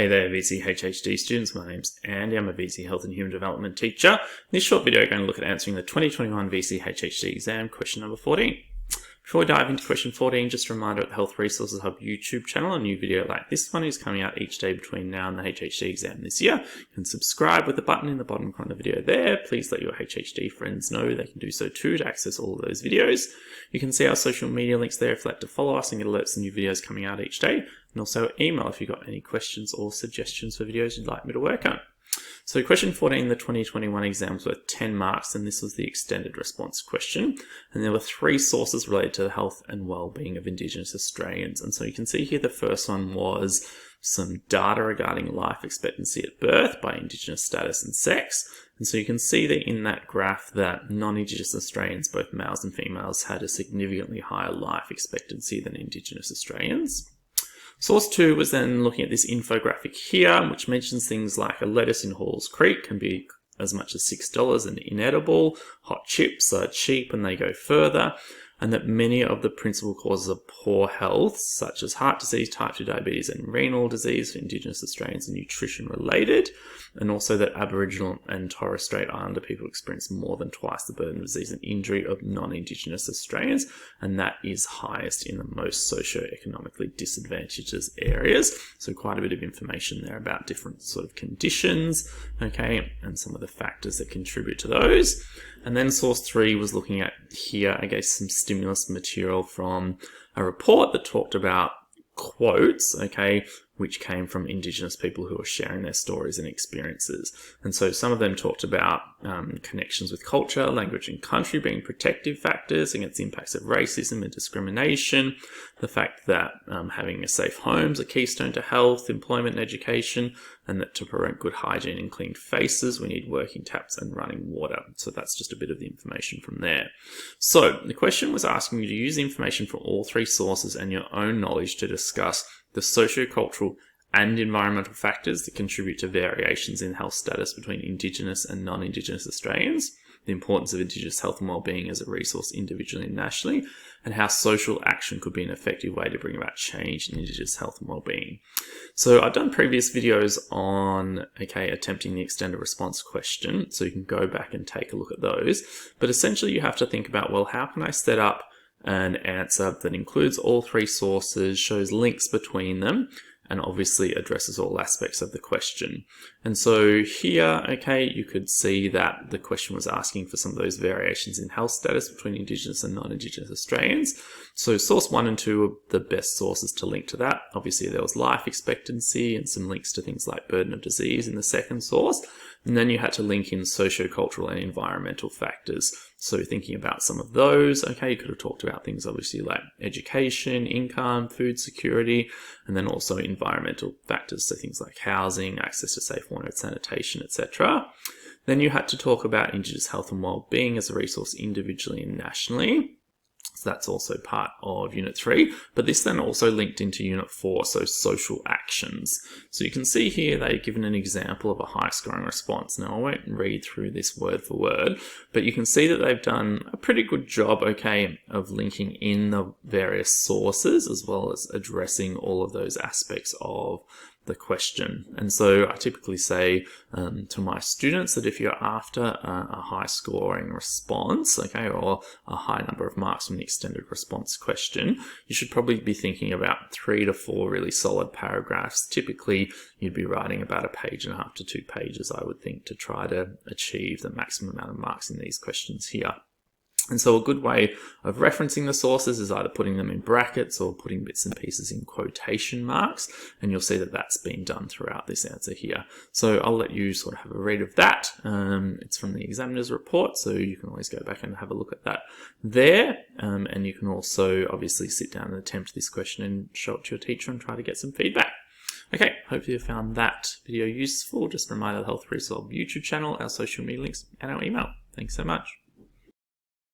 Hey there VCE HHD students, my name's Andy, I'm a VCE Health and Human Development teacher. In this short video I'm going to look at answering the 2021 VCE HHD exam question number 14. Before we dive into question 14, just a reminder that the Health Resources Hub YouTube channel, a new video like this one is coming out each day between now and the HHD exam this year. You can subscribe with the button in the bottom corner of the video there. Please let your HHD friends know they can do so too to access all of those videos. You can see our social media links there if you'd like to follow us and get alerts to new videos coming out each day. And also email if you've got any questions or suggestions for videos you'd like me to work on. So question 14, the 2021 exam was worth 10 marks, and this was the extended response question. And there were 3 sources related to the health and well-being of Indigenous Australians. And so you can see here the first one was some data regarding life expectancy at birth by Indigenous status and sex. And so you can see that in that graph that non-Indigenous Australians, both males and females, had a significantly higher life expectancy than Indigenous Australians. Source 2 was then looking at this infographic here, which mentions things like a lettuce in Halls Creek can be as much as $6 and inedible, hot chips are cheap and they go further, and that many of the principal causes of poor health, such as heart disease, type 2 diabetes and renal disease for Indigenous Australians are nutrition related, and also that Aboriginal and Torres Strait Islander people experience more than twice the burden of disease and injury of non-Indigenous Australians, and that is highest in the most socio-economically disadvantaged areas. So quite a bit of information there about different sort of conditions, okay, and some of the factors that contribute to those. And then source 3 was looking at here, I guess, some stimulus material from a report that talked about quotes, okay, which came from Indigenous people who are sharing their stories and experiences. And so some of them talked about connections with culture, language and country being protective factors against the impacts of racism and discrimination, the fact that having a safe home is a keystone to health, employment and education, and that to promote good hygiene and clean faces, we need working taps and running water. So that's just a bit of the information from there. So the question was asking you to use information from all 3 sources and your own knowledge to discuss the socio-cultural and environmental factors that contribute to variations in health status between Indigenous and non-Indigenous Australians, the importance of Indigenous health and wellbeing as a resource individually and nationally, and how social action could be an effective way to bring about change in Indigenous health and wellbeing. So I've done previous videos on, attempting the extended response question, so you can go back and take a look at those. But essentially you have to think about, well, how can I set up an answer that includes all 3 sources, shows links between them, and obviously addresses all aspects of the question. And so here, you could see that the question was asking for some of those variations in health status between Indigenous and non-Indigenous Australians. So source 1 and 2 are the best sources to link to that. Obviously there was life expectancy and some links to things like burden of disease in the second source. And then you had to link in socio-cultural and environmental factors. So thinking about some of those, you could have talked about things obviously like education, income, food security, and then also environmental factors, so things like housing, access to safe water and sanitation, etc. Then you had to talk about Indigenous health and well-being as a resource individually and nationally. So that's also part of Unit 3, but this then also linked into Unit 4, so social actions. So you can see here they've given an example of a high scoring response. Now I won't read through this word for word, but you can see that they've done a pretty good job, of linking in the various sources as well as addressing all of those aspects of the question. And so I typically say to my students that if you're after a high scoring response, or a high number of marks from the extended response question, you should probably be thinking about 3 to 4 really solid paragraphs. Typically you'd be writing about 1.5 pages to 2 pages, I would think, to try to achieve the maximum amount of marks in these questions here. And so a good way of referencing the sources is either putting them in brackets or putting bits and pieces in quotation marks, and you'll see that that's been done throughout this answer here. So I'll let you sort of have a read of that. It's from the examiner's report, so you can always go back and have a look at that there. And you can also obviously sit down and attempt this question and show it to your teacher and try to get some feedback. Okay, hopefully you found that video useful. Just a reminder, the Health Resource YouTube channel, our social media links, and our email. Thanks so much.